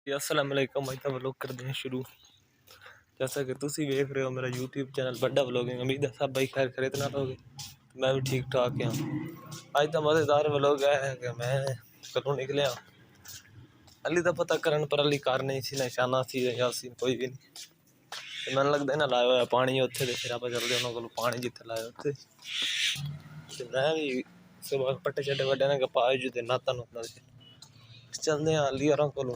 अस्सलाम वालेकुम। अज का व्लॉग करते हैं शुरू। जैसा कि तुम देख रहे हो मेरा यूट्यूब चैनल बड़ा व्लॉगिंग। उम्मीद है सब भाई खैर खरीद ना लोगे, मैं भी ठीक ठाक हाँ। अज का मज़ेदार व्लॉग है कि मैं कदों निकलिया अली का पता करन पर अली कार नहीं सी, निशाना सी या सी कोई भी नहीं। तो मैंने लगता इन्हें लाया हुआ पानी उत्थे, तो फिर आप चलते उन्होंने को पानी जिथे लाया उत्थे। तो मैं भी सुबह पट्टे छट्टे वड्डे ने पाए जो नाता नुता चलते हैं अली और को।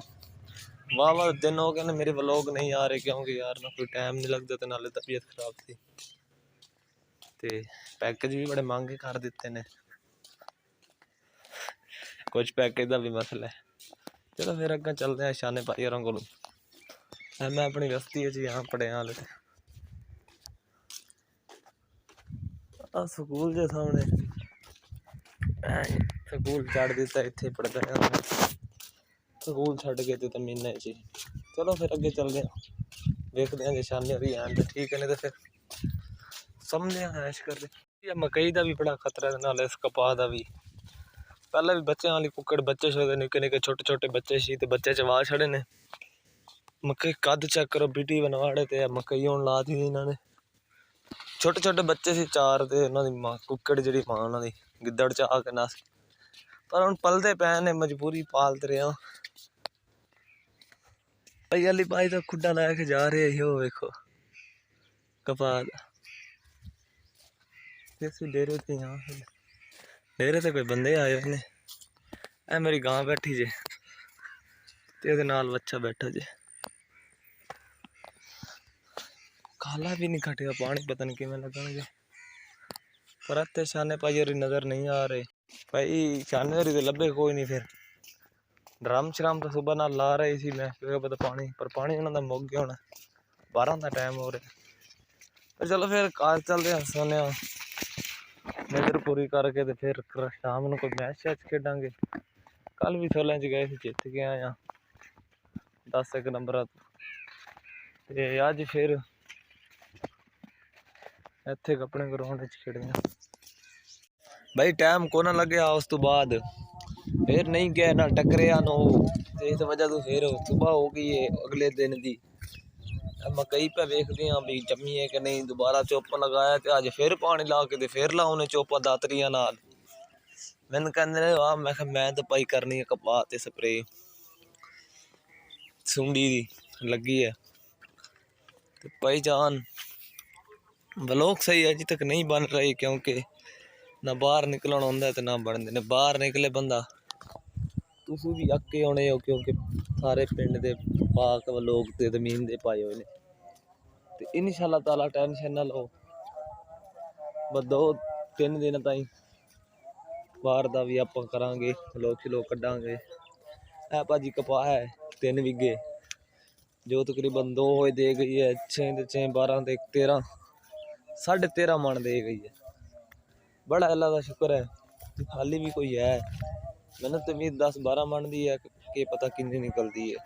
वाह वाह दिन हो गए ना मेरे व्लॉग नहीं आ रहे, क्योंकि यार ना कोई टाइम नहीं लगता, तो नाले तबीयत खराब थी, तो पैकेज भी बड़े महंगे कर दिते ने, कुछ पैकेज का भी मसला है। चलो फिर अगर चलते हैं शाने भाई और को। मैं अपनी बस्ती यहाँ पढ़े हाल स्कूल के सामने स्कूल छड़ दिता, इतने पढ़ते हैं स्कूल छड़ गए तो महीने च। चलो फिर अगे चलते हैं, देखते हैं निशाने भी हैं तो ठीक है, नहीं तो फिर समझते हैं ऐश करते। मकई का भी बड़ा खतरा है, नाले इस कपाह का भी। पहले भी बच्चों वाली कुकड़ बच्चे छोड़े निके निके छोटे छोटे बच्चे सी, तो बच्चे चवा छड़े ने। मकई कद चेक करो बीटी बनवाड़े ते मकई होन ला दी इन्होंने। छोटे छोटे बच्चे सी चार, ते उन्होंने मां कुकड़ जी मां उन्होंने गिद्दड़ चाह के नस, पर हम पलते पै ने मजबूरी पालते रहे। भाई अली भाई तो खुडा लैके जा रहे हो, वेखो कपाह डेरे ते। यहाँ डेरे ते कोई बंदे आए हुए ने। ए मेरी गां बैठी जे ते नाल बच्चा बैठा जे, काला भी नहीं खटिया पानी पता नहीं किमें लगन, पर इतने शाने भाई होरी नजर नहीं आ रहे। भाई शाने होरी तो लभे कोई नहीं। फिर ड्रम श्रम तो सुबह ना ला रहे सी, मैं पता पानी, पर पानी उन्होंने मुक गया होना, 12 का टाइम हो रहा। पर चलो फिर कार चलते हैं, सोने नजर पूरी करके तो फिर शाम को कोई मैच शैच खेडांगे। कल भी 16 च गए थे, जित के आए हाँ 10 नंबर। अज फिर इत्थे अपने ग्राउंड खेड़िया। भाई टाइम को ना लगे, उस तो बाद फिर नहीं गया ना टकरिया नो, इस वजह तो फिर सुबह हो गई है अगले दिन की। मकई पे वेखते हाँ भी जमी है कि नहीं, दोबारा चोपा लगाया तो अज फिर पानी ला के फिर लाओने चोपा दातरिया नाल। मैंने कहते वाह, मैं तो भाई करनी है कपाह ते स्प्रे सुंडी दी लगी है। तो भाई जान व्लॉग सही अज तक नहीं बन रही, क्योंकि ना बाहर निकलन होंगे तो ना बनते ने। बाहर निकले बंदा तुम भी अके होने हो, क्योंकि सारे पिंड के पाक लोग तो जमीन दे पाए हुए ने। तो इंशाअल्लाह ताला टेंशन ना लो, बस 2-3 दिन ताई बाहर का भी आप करांगे, व्लॉग श्लॉग कड्डांगे। है भाजी कपाह है 3 बीघे, जो तकरीबन 2 होए दे गई है, 6 ते 6 12 ते 13 13.5 मन दे गई है। बड़ा अल्लाह का शुक्र है, खाली भी कोई है। मैंने तो उम्मीद 10-12 मन की है, कि पता कितनी निकलती है।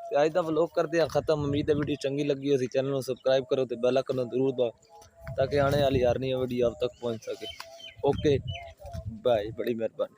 तो अज का व्लॉग करते हैं खत्म। उम्मीद है वीडियो चंगी लगी हो, चैनल को सबसक्राइब करो तो बेल आइकन जरूर दबाओ, ताकि आने वाली हर नई वीडियो आप तक पहुँच सके। ओके बाय, बड़ी मेहरबानी।